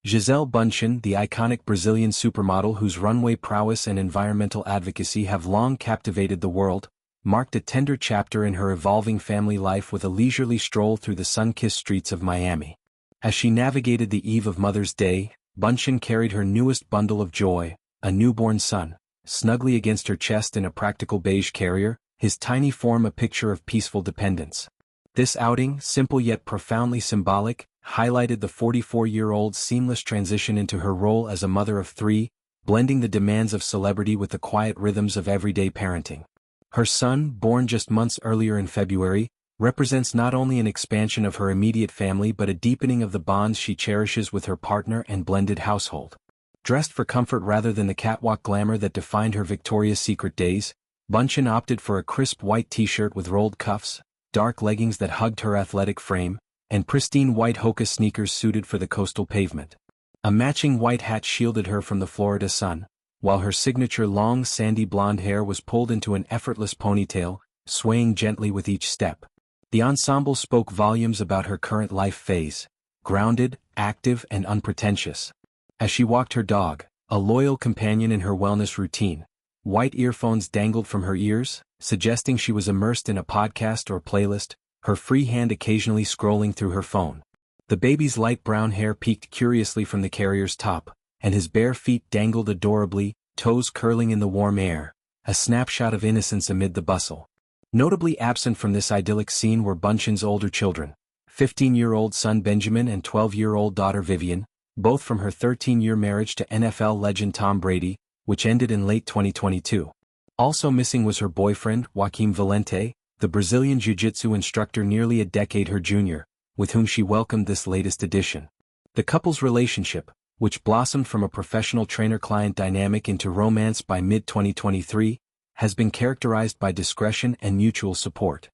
Gisele Bundchen, the iconic Brazilian supermodel whose runway prowess and environmental advocacy have long captivated the world, marked a tender chapter in her evolving family life with a leisurely stroll through the sun-kissed streets of Miami. As she navigated the eve of Mother's Day, Bundchen carried her newest bundle of joy, a newborn son, snugly against her chest in a practical beige carrier, his tiny form a picture of peaceful dependence. This outing, simple yet profoundly symbolic, highlighted the 44-year-old's seamless transition into her role as a mother of three, blending the demands of celebrity with the quiet rhythms of everyday parenting. Her son, born just months earlier in February, represents not only an expansion of her immediate family but a deepening of the bonds she cherishes with her partner and blended household. Dressed for comfort rather than the catwalk glamour that defined her Victoria's Secret days, Bundchen opted for a crisp white t-shirt with rolled cuffs, dark leggings that hugged her athletic frame, and pristine white Hoka sneakers suited for the coastal pavement. A matching white hat shielded her from the Florida sun, while her signature long sandy blonde hair was pulled into an effortless ponytail, swaying gently with each step. The ensemble spoke volumes about her current life phase, grounded, active, and unpretentious. As she walked her dog, a loyal companion in her wellness routine, white earphones dangled from her ears, suggesting she was immersed in a podcast or playlist, her free hand occasionally scrolling through her phone. The baby's light brown hair peeked curiously from the carrier's top, and his bare feet dangled adorably, toes curling in the warm air, a snapshot of innocence amid the bustle. Notably absent from this idyllic scene were Bundchen's older children, 15-year-old son Benjamin and 12-year-old daughter Vivian, both from her 13-year marriage to NFL legend Tom Brady, which ended in late 2022. Also missing was her boyfriend, Joaquim Valente, the Brazilian jiu-jitsu instructor nearly a decade her junior, with whom she welcomed this latest addition. The couple's relationship, which blossomed from a professional trainer-client dynamic into romance by mid-2023, has been characterized by discretion and mutual support.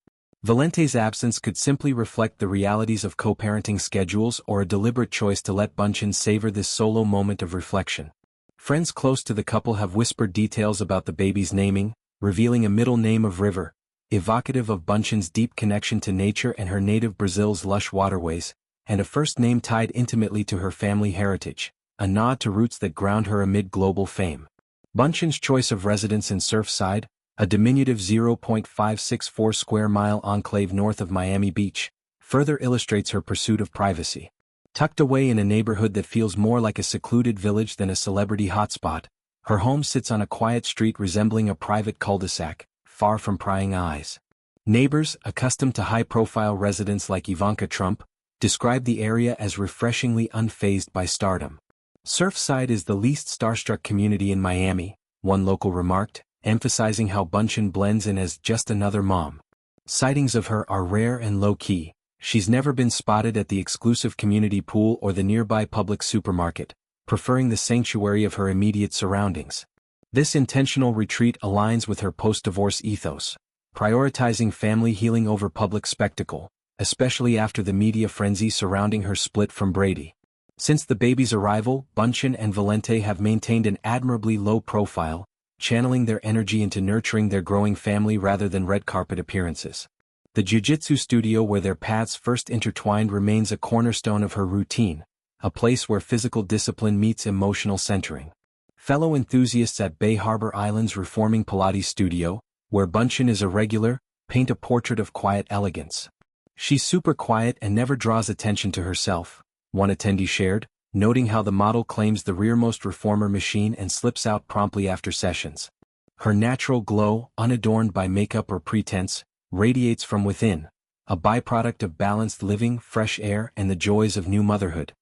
Valente's absence could simply reflect the realities of co-parenting schedules or a deliberate choice to let Bundchen savor this solo moment of reflection. Friends close to the couple have whispered details about the baby's naming, revealing a middle name of River, evocative of Bundchen's deep connection to nature and her native Brazil's lush waterways, and a first name tied intimately to her family heritage, a nod to roots that ground her amid global fame. Bundchen's choice of residence in Surfside, a diminutive 0.564 square mile enclave north of Miami Beach, further illustrates her pursuit of privacy. Tucked away in a neighborhood that feels more like a secluded village than a celebrity hotspot, her home sits on a quiet street resembling a private cul-de-sac, far from prying eyes. Neighbors, accustomed to high-profile residents like Ivanka Trump, describe the area as refreshingly unfazed by stardom. Surfside is the least starstruck community in Miami, one local remarked, emphasizing how Bundchen blends in as just another mom. Sightings of her are rare and low-key. She's never been spotted at the exclusive community pool or the nearby public supermarket, preferring the sanctuary of her immediate surroundings. This intentional retreat aligns with her post-divorce ethos, prioritizing family healing over public spectacle, especially after the media frenzy surrounding her split from Brady. Since the baby's arrival, Bundchen and Valente have maintained an admirably low profile, channeling their energy into nurturing their growing family rather than red carpet appearances. The jiu-jitsu studio where their paths first intertwined remains a cornerstone of her routine, a place where physical discipline meets emotional centering. Fellow enthusiasts at Bay Harbor Island's reforming Pilates studio, where Bundchen is a regular, paint a portrait of quiet elegance. She's super quiet and never draws attention to herself, one attendee shared, noting how the model claims the rearmost reformer machine and slips out promptly after sessions. Her natural glow, unadorned by makeup or pretense, radiates from within, a byproduct of balanced living, fresh air, and the joys of new motherhood.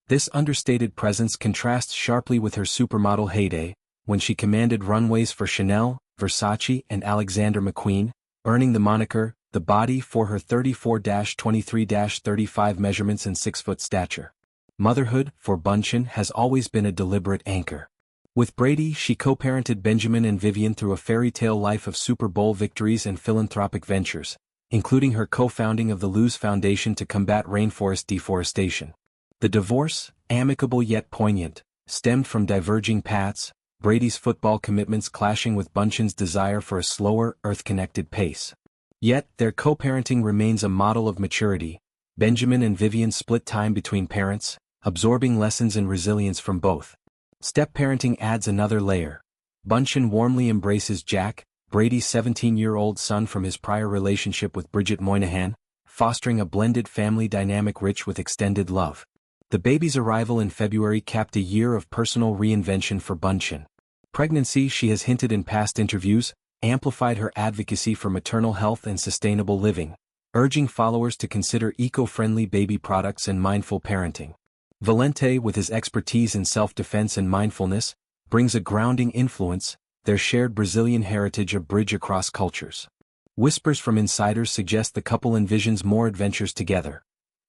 This understated presence contrasts sharply with her supermodel heyday, when she commanded runways for Chanel, Versace, and Alexander McQueen, earning the moniker, the body for her 34-23-35 measurements and 6-foot stature. Motherhood, for Bundchen, has always been a deliberate anchor. With Brady, she co-parented Benjamin and Vivian through a fairy tale life of Super Bowl victories and philanthropic ventures, including her co-founding of the Luz Foundation to combat rainforest deforestation. The divorce, amicable yet poignant, stemmed from diverging paths, Brady's football commitments clashing with Bundchen's desire for a slower, earth-connected pace. Yet, their co-parenting remains a model of maturity. Benjamin and Vivian split time between parents, absorbing lessons in resilience from both. Step-parenting adds another layer. Bundchen warmly embraces Jack, Brady's 17-year-old son from his prior relationship with Bridget Moynihan, fostering a blended family dynamic rich with extended love. The baby's arrival in February capped a year of personal reinvention for Bundchen. Pregnancy, she has hinted in past interviews, amplified her advocacy for maternal health and sustainable living, urging followers to consider eco-friendly baby products and mindful parenting. Valente, with his expertise in self-defense and mindfulness, brings a grounding influence, their shared Brazilian heritage a bridge across cultures. Whispers from insiders suggest the couple envisions more adventures together.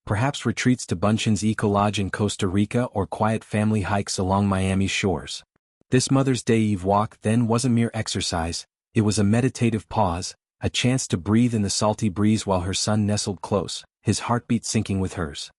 Perhaps retreats to Bundchen's Eco Lodge in Costa Rica or quiet family hikes along Miami's shores. This Mother's Day Eve walk then wasn't mere exercise, it was a meditative pause, a chance to breathe in the salty breeze while her son nestled close, his heartbeat syncing with hers.